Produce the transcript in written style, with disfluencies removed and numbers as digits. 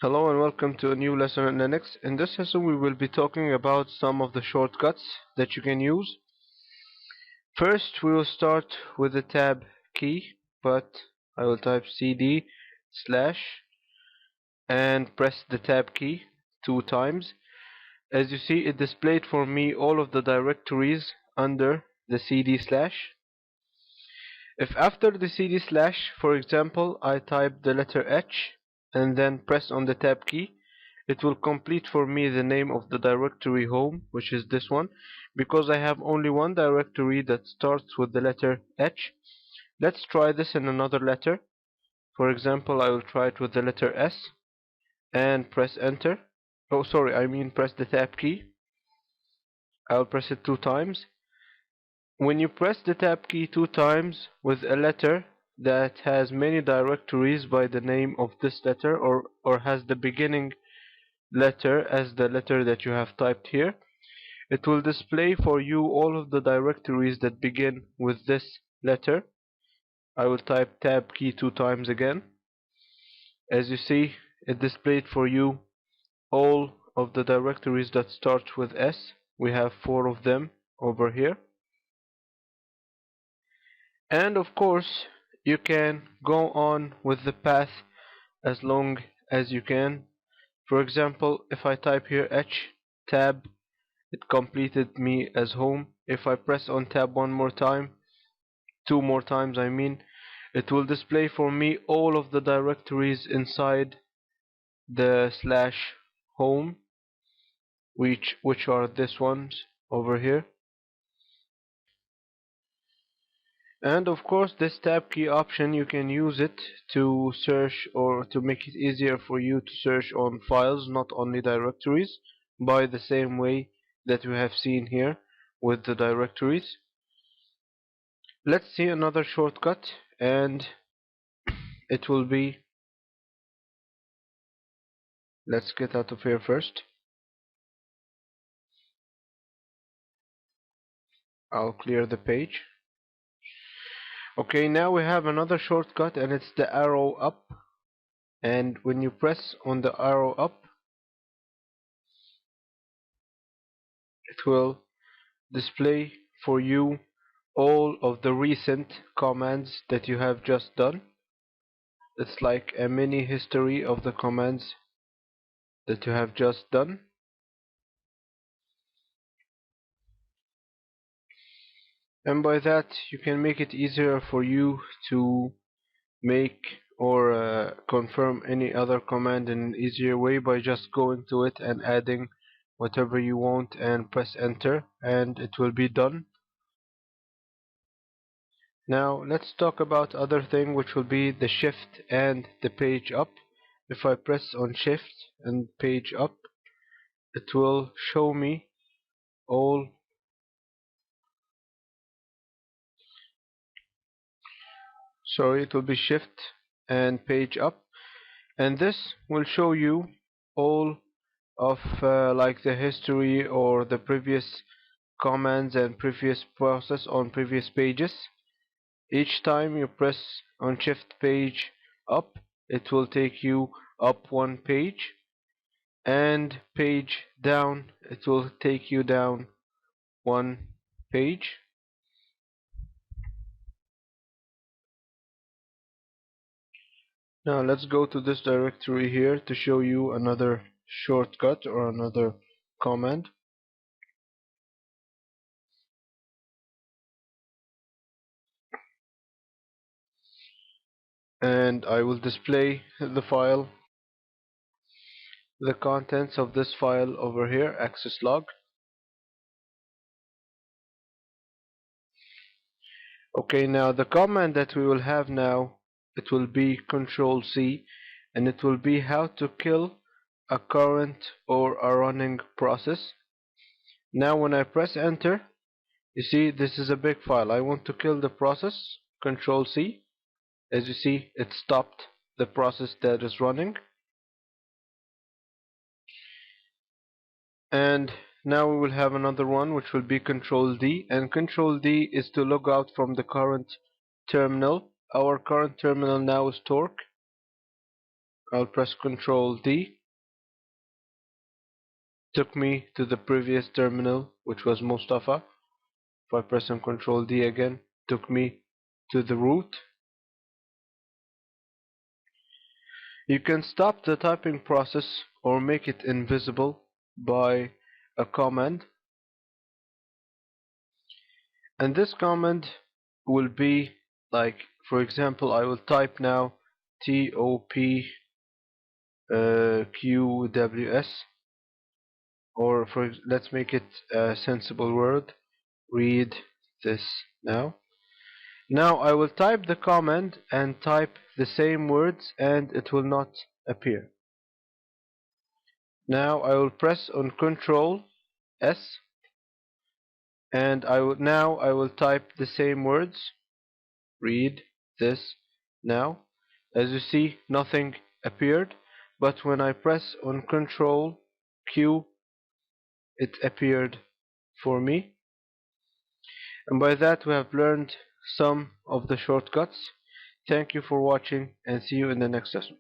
Hello and welcome to a new lesson in Linux. In this lesson we will be talking about some of the shortcuts that you can use. First we will start with the tab key, but I will type cd slash and press the tab key 2 times. As you see, it displayed for me all of the directories under the cd slash. If after the cd slash, for example, I type the letter H and then press on the tab key, it will complete for me the name of the directory home, which is this one, because I have only one directory that starts with the letter H. Let's try this in another letter. For example, I will try it with the letter S and press enter. Oh, sorry, I mean press the tab key. I'll press it 2 times. When you press the tab key 2 times with a letter that has many directories by the name of this letter, or has the beginning letter as the letter that you have typed here, it will display for you all of the directories that begin with this letter. I will type tab key 2 times again. As you see, it displayed for you all of the directories that start with S. We have 4 of them over here. And of course, you can go on with the path as long as you can. For example, if I type here H tab, it completed me as home. If I press on tab one more time, 2 more times I mean, it will display for me all of the directories inside the slash home, which are this ones over here. And of course, this tab key option, you can use it to search or to make it easier for you to search on files, not only directories, by the same way that we have seen here with the directories. Let's see another shortcut, and it will be, let's get out of here first. I'll clear the page. Okay, now we have another shortcut, and it's the arrow up. And when you press on the arrow up, it will display for you all of the recent commands that you have just done. It's like a mini history of the commands that you have just done. And by that, you can make it easier for you to make or confirm any other command in an easier way by just going to it and adding whatever you want and press enter, and it will be done. Now let's talk about other thing, which will be the shift and the page up. If I press on shift and page up, it will show me all it will be shift and page up, and this will show you all of like the history or the previous commands and previous process on previous pages. Each time you press on shift page up, it will take you up one page, and page down, it will take you down one page. Now let's go to this directory here to show you another shortcut or another command. And I will display the file, the contents of this file over here, access log. Okay, now the command that we will have now, it will be Control C, and it will be how to kill a current or a running process. Now when I press enter, you see this is a big file. I want to kill the process, Control C. As you see, it stopped the process that is running. And now we will have another one, which will be Control D, and Control D is to log out from the current terminal. Our current terminal now is Torque. I'll press Control D. Took me to the previous terminal, which was Mustafa. If I press on Control D again, took me to the root. You can stop the typing process or make it invisible by a command. And this command will be like, for example, I will type now TOP QWS, or let's make it a sensible word. Read this now. Now I will type the command and type the same words and it will not appear. Now I will press on Control S and I will type the same words. Read this now. As you see, nothing appeared, but when I press on Control Q, it appeared for me. And by that we have learned some of the shortcuts. Thank you for watching and see you in the next lesson.